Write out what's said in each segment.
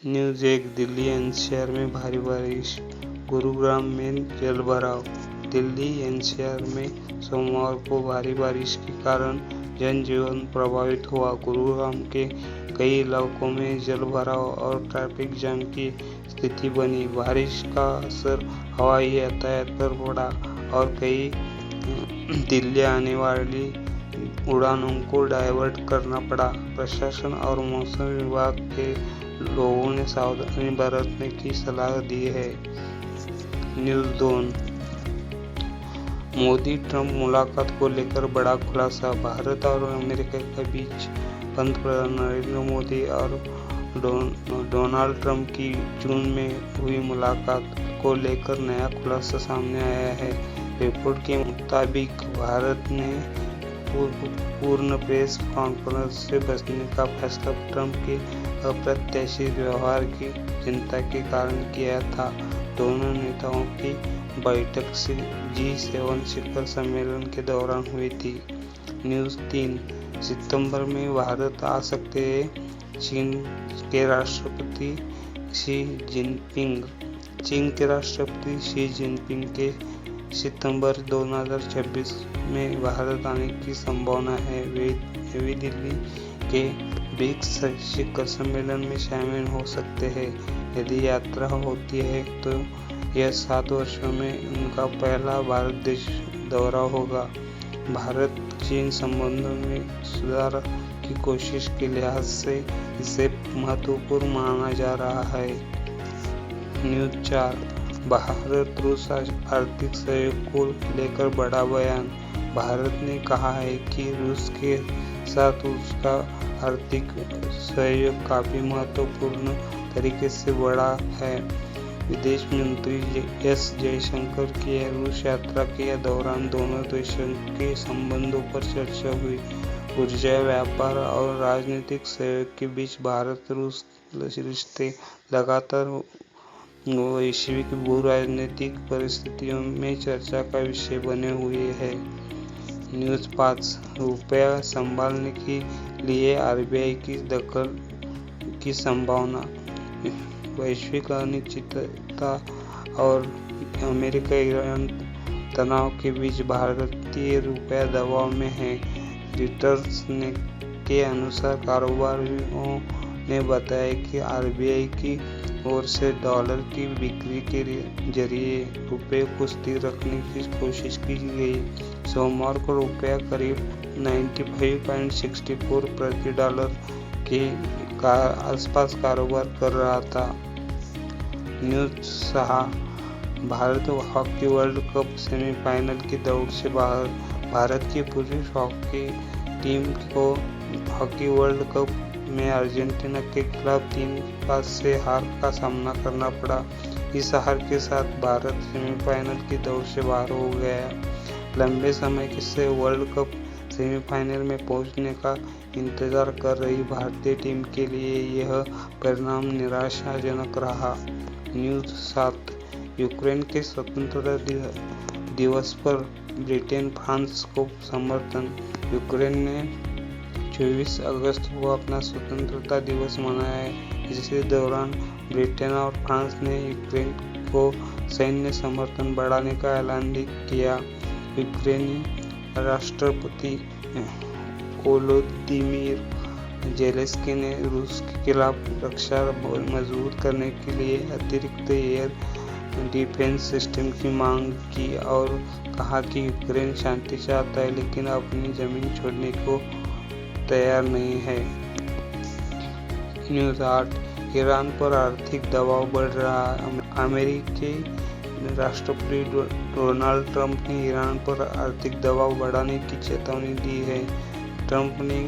News एक Delhi NCR में भारी बारिश, गुरुग्राम में जलभराव। दिल्ली एनसीआर में सोमवार को भारी बारिश के कारण जनजीवन प्रभावित हुआ। गुरुग्राम के कई इलाकों में जलभराव और ट्रैफिक जाम की स्थिति बनी। बारिश का असर हवाई यातायात पर पड़ा और कई दिल्ली आने वाली उड़ानों को डायवर्ट करना पड़ा। प्रशासन और मौसम विभाग के लोगों ने सावधानी बरतने की सलाह दी है। न्यूज़ 2 मोदी ट्रंप मुलाकात को लेकर बड़ा खुलासा। भारत और अमेरिका के बीच पंतप्रधान नरेंद्र मोदी और डोनाल्ड ट्रंप की जून में हुई मुलाकात को लेकर नया खुलासा सामने आया है। रिपोर्ट के मुताबिक भारत ने पूर्ण प्रेस कॉन्फ्रेंस से बचने का फैसला ट्रंप के अप्रत्याशित व्यवहार की चिंता के कारण किया था। दोनों नेताओं की बैठक G7 शिखर सम्मेलन के दौरान हुई थी। न्यूज़ 3 सितंबर में भारत आ सकते हैं चीन के राष्ट्रपति शी जिनपिंग। चीन के राष्ट्रपति शी जिनपिंग के सितंबर 2026 में भारत आने की संभावना है। वे नई दिल्ली के ब्रिक्स शिखर सम्मेलन में शामिल हो सकते हैं। यदि यात्रा होती है तो यह 7 वर्षों में उनका पहला भारत देश दौरा होगा। भारत चीन संबंधों में सुधार की कोशिश के लिहाज से इसे महत्वपूर्ण माना जा रहा है। न्यूज़ 4 भारत रूस आर्थिक सहयोग को लेकर बड़ा बयान। भारत ने कहा है कि रूस के साथ उसका आर्थिक सहयोग काफी महत्वपूर्ण तरीके से बढ़ा है। विदेश मंत्री एस जयशंकर की रूस यात्रा के दौरान दोनों देशों के संबंधों पर चर्चा हुई। ऊर्जा, व्यापार और राजनीतिक सहयोग के बीच भारत रूस रिश्ते लगातार वैश्विक भू-राजनीतिक परिस्थितियों में चर्चा का विषय बने हुए हैं। न्यूज़ 5 रुपया संभालने के लिए आरबीआई की दखल की संभावना। वैश्विक अनिश्चितता और अमेरिका-ईरान तनाव के बीच भारतीय रुपया दबाव में है। रिटर्स के अनुसार कारोबारियों ने बताया कि आरबीआई की ओर से डॉलर की बिक्री के जरिए रुपये को स्थिर रखने की कोशिश की गई। सोमवार को रुपया करीब 95.64 प्रति डॉलर के आसपास कारोबार कर रहा था। News 6 Bharat hockey world cup semifinal की दौड़ से बाहर। भारत की पुरुष हॉकी टीम को हॉकी वर्ल्ड कप में अर्जेंटीना के खिलाफ 3-5 से हार का सामना करना पड़ा। इस हार के साथ भारत सेमीफाइनल की दौड़ से बाहर हो गया। लंबे समय से वर्ल्ड कप सेमीफाइनल में पहुंचने का इंतजार कर रही भारतीय टीम के लिए यह परिणाम निराशाजनक रहा। न्यूज़ 7 यूक्रेन के स्वतंत्रता दिवस पर ब्रिटेन फ्रांस को समर्थन। यूक्रेन ने 24 अगस्त को अपना स्वतंत्रता दिवस मनाया है। इसी दौरान ब्रिटेन और फ्रांस ने यूक्रेन को सैन्य समर्थन बढ़ाने का ऐलान किया। यूक्रेनी राष्ट्रपति वोलोदिमीर जेलेंस्की ने रूस के खिलाफ रक्षा मजबूत करने के लिए अतिरिक्त एयर डिफेंस सिस्टम की मांग की और कहा कि यूक्रेन शांति चाहता है लेकिन अपनी जमीन छोड़ने को तैयार नहीं है। न्यूज़ 8 ईरान पर आर्थिक दबाव बढ़ रहा है। अमेरिकी राष्ट्रपति डोनाल्ड ट्रंप ने ईरान पर आर्थिक दबाव बढ़ाने की चेतावनी दी है। ट्रंप ने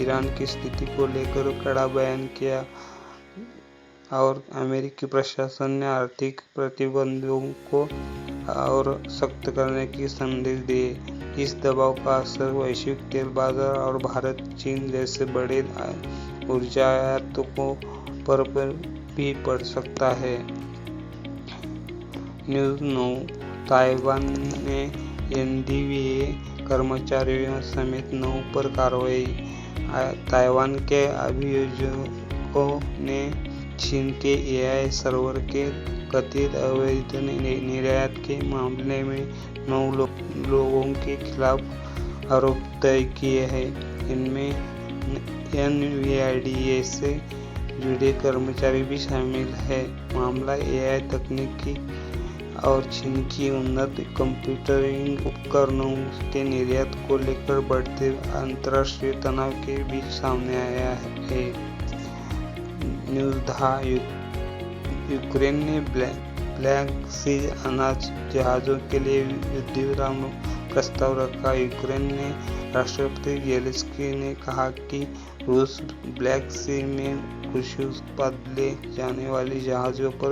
ईरान की स्थिति को लेकर कड़ा बयान किया और अमेरिकी प्रशासन ने आर्थिक प्रतिबंधों को और सख्त करने की संदेश दिए। इस दबाव का असर वैश्विक तेल बाजार और भारत, चीन जैसे बड़े ऊर्जा आयातकों पर भी पड़ सकता है। न्यूज़ 9 ताइवान ने एनडीवीए कर्मचारियों समेत 9 पर कार्रवाई। ताइवान के अभियोजकों ने चीन के एआई सर्वर के कथित अवैध निर्यात के मामले में 9 लोगों के खिलाफ आरोप तय किए हैं। इनमें NVIDIA से जुड़े कर्मचारी भी शामिल हैं। मामला एआई तकनीकी और चीन की उन्नत कंप्यूटिंग उपकरणों के निर्यात को लेकर बढ़ते अंतर्राष्ट्रीय तनाव के बीच सामने आया है। न्यूज़ था यूक्रेन ने ब्लैक सी अनाज जहाज़ों के लिए युद्ध विराम प्रस्ताव रखा। यूक्रेन ने राष्ट्रपति ज़ेलेंस्की ने कहा कि रूस ब्लैक सी में कृषि उत्पाद ले जाने वाले जहाज़ों पर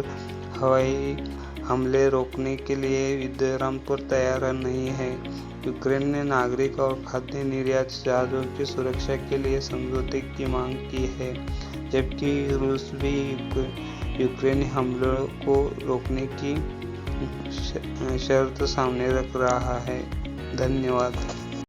हवाई हमले रोकने के लिए युद्ध विराम पर तैयार नहीं है। यूक्रेन ने नागरिक और खाद्य निर्यात जहाज़ों की सुरक्षा के लिए समझौते की मांग की है, जबकि रूस भी यूक्रेनी हमलों को रोकने की शर्त सामने रख रहा है। धन्यवाद।